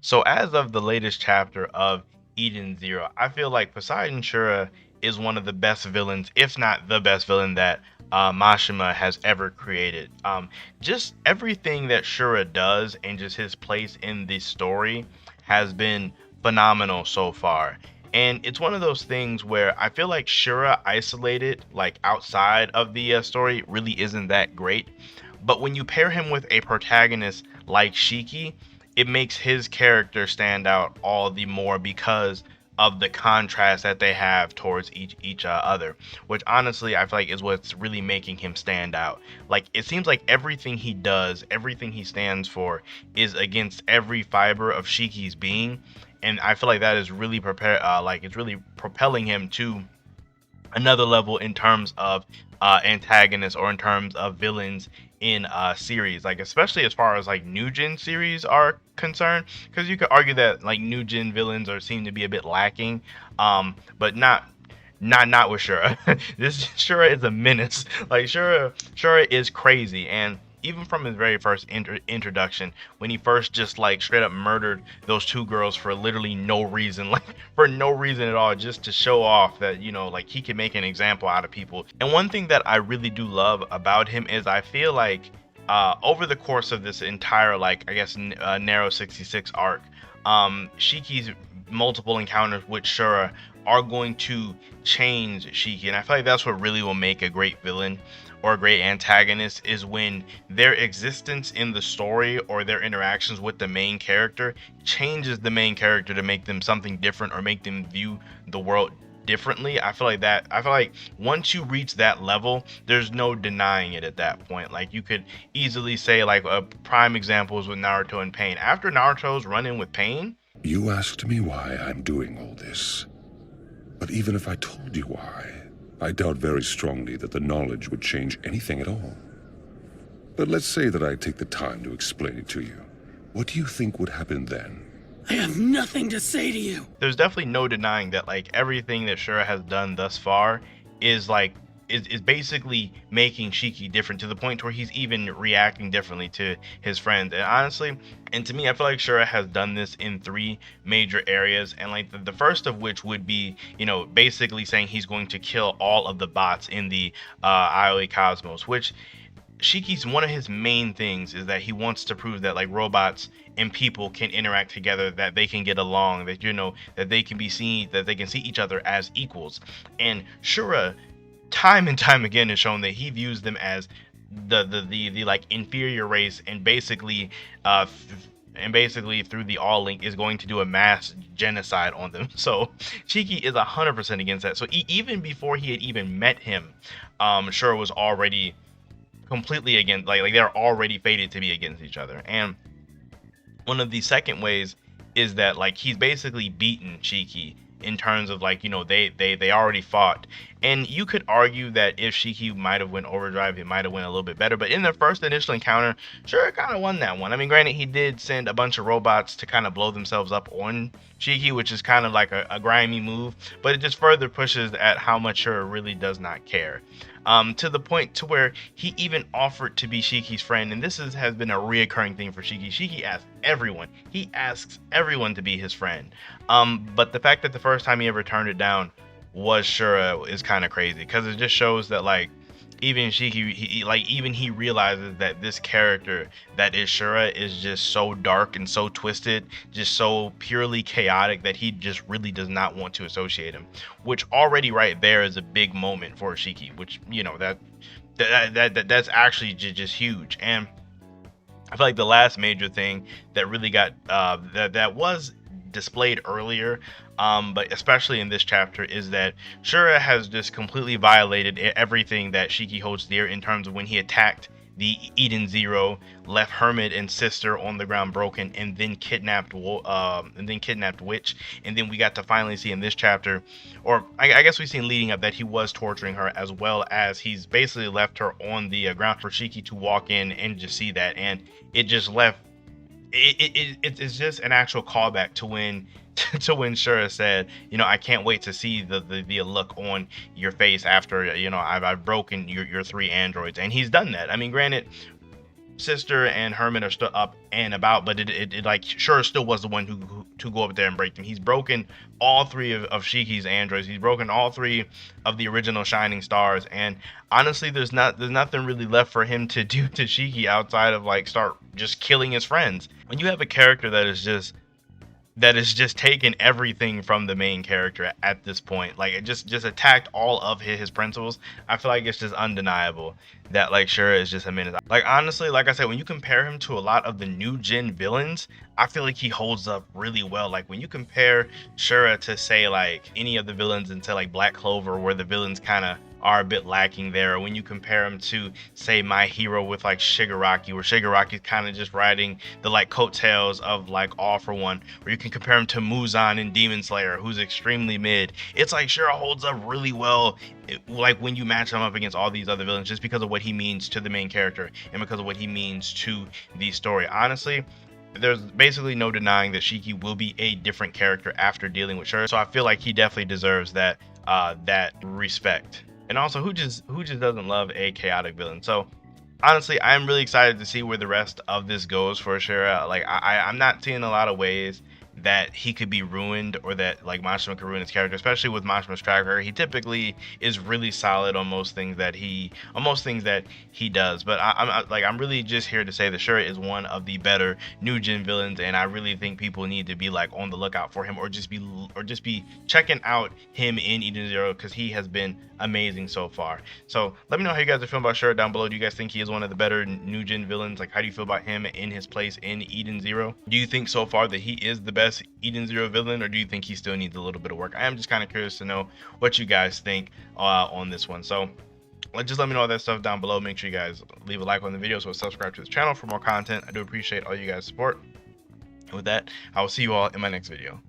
So as of the latest chapter of Eden Zero, I feel like Poseidon Shura is one of the best villains, if not the best villain that Mashima has ever created. Just everything that Shura does and just his place in the story has been phenomenal so far. And it's one of those things where I feel like Shura isolated, like outside of the story, really isn't that great. But when you pair him with a protagonist like Shiki, it makes his character stand out all the more because of the contrast that they have towards each other, which honestly I feel like is what's really making him stand out. Like it seems like everything he does, everything he stands for, is against every fiber of Shiki's being, and I feel like that is really like it's really propelling him to another level in terms of antagonists or in terms of villains in series, like especially as far as like new gen series are concerned, because you could argue that like new gen villains are seem to be a bit lacking, but not with Shura. This Shura is a menace. Like Shura is crazy, and even from his very first introduction, when he first just like straight up murdered those two girls for literally no reason, like for no reason at all, just to show off that like he can make an example out of people. And one thing that I really do love about him is I feel like over the course of this entire like I guess narrow 66 arc, Shiki's multiple encounters with Shura are going to change Shiki, and I feel like that's what really will make a great villain or a great antagonist, is when their existence in the story or their interactions with the main character changes the main character to make them something different or make them view the world differently. I feel like once you reach that level, there's no denying it at that point. Like you could easily say like a prime example is with Naruto and Pain. After Naruto's run-in with Pain, You asked me why I'm doing all this. But even if I told you why, I doubt very strongly that the knowledge would change anything at all. But let's say that I take the time to explain it to you. What do you think would happen then? I have nothing to say to you. there's definitely no denying that like everything that Shura has done thus far is like is basically making Shiki different to the point where he's even reacting differently to his friends. And honestly, and to me, I feel like Shura has done this in three major areas. And like the first of which would be, basically saying he's going to kill all of the bots in the IOE cosmos, which Shiki's one of his main things is that he wants to prove that like robots and people can interact together, that they can get along, that that they can be seen, that they can see each other as equals. And Shura, time and time again, has shown that he views them as the like inferior race, and basically through the all link is going to do a mass genocide on them. So Shiki is 100% against that. So even before he had even met him, Shura was already completely against, like they're already fated to be against each other. And one of the second ways is that like he's basically beaten Shiki in terms of like they already fought. And you could argue that if Shiki might have went overdrive, it might have went a little bit better, but in the first initial encounter, sure, kind of won that one. I mean, granted, he did send a bunch of robots to kind of blow themselves up on Shiki, which is kind of like a grimy move, but it just further pushes at how much Shura really does not care, to the point to where he even offered to be Shiki's friend. And has been a reoccurring thing for Shiki. Shiki asks everyone. He asks everyone to be his friend. But the fact that the first time he ever turned it down was Shura is kind of crazy, because it just shows that like even Shiki, even he realizes that this character that is Shura is just so dark and so twisted, just so purely chaotic, that he just really does not want to associate him. Which already right there is a big moment for Shiki, which that's actually just huge. And I feel like the last major thing that really got that was displayed earlier, but especially in this chapter, is that Shura has just completely violated everything that Shiki holds dear, in terms of when he attacked the Eden Zero, left Hermit and sister on the ground broken, and then kidnapped Witch. And then we got to finally see in this chapter, or I guess we've seen leading up, that he was torturing her, as well as he's basically left her on the ground for Shiki to walk in and just see that. And it just left it's just an actual callback to when Shura said, I can't wait to see the look on your face after I've broken your three androids. And he's done that. I mean, granted, sister and Herman are still up and about, but it like Shura still was the one who to go up there and break them. He's broken all three of Shiki's androids. He's broken all three of the original Shining Stars, and honestly, there's nothing really left for him to do to Shiki outside of like start just killing his friends. When you have a character that is just taking everything from the main character at this point, like it just attacked all of his principles, I feel like it's just undeniable that like Shura is just a menace. Like honestly, like I said, when you compare him to a lot of the new gen villains, I feel like he holds up really well. Like when you compare Shura to say like any of the villains into like Black Clover, where the villains kind of are a bit lacking there, or when you compare him to say My Hero with like Shigaraki, where Shigaraki's kind of just riding the like coattails of like All For One, or you can compare him to Muzan in Demon Slayer, who's extremely mid. It's like Shura holds up really well, like when you match him up against all these other villains, just because of what he means to the main character and because of what he means to the story. Honestly, there's basically no denying that Shiki will be a different character after dealing with Shura, so I feel like he definitely deserves that respect. And also, who just doesn't love a chaotic villain? So honestly, I'm really excited to see where the rest of this goes for Shura. Like I'm not seeing a lot of ways that he could be ruined, or that like Mashima could ruin his character, especially with Mashima's track record. He typically is really solid on most things that he does. But I'm really just here to say that Shura is one of the better new gen villains, and I really think people need to be like on the lookout for him, or just be checking out him in Eden Zero, because he has been amazing so far. So let me know how you guys are feeling about Shura down below. Do you guys think he is one of the better new gen villains? Like, how do you feel about him in his place in Eden Zero? Do you think so far that he is the best Eden Zero villain, or do you think he still needs a little bit of work? I am just kind of curious to know what you guys think on this one. So just let me know all that stuff down below. Make sure you guys leave a like on the video, so subscribe to this channel for more content. I do appreciate all you guys' support. And with that, I will see you all in my next video.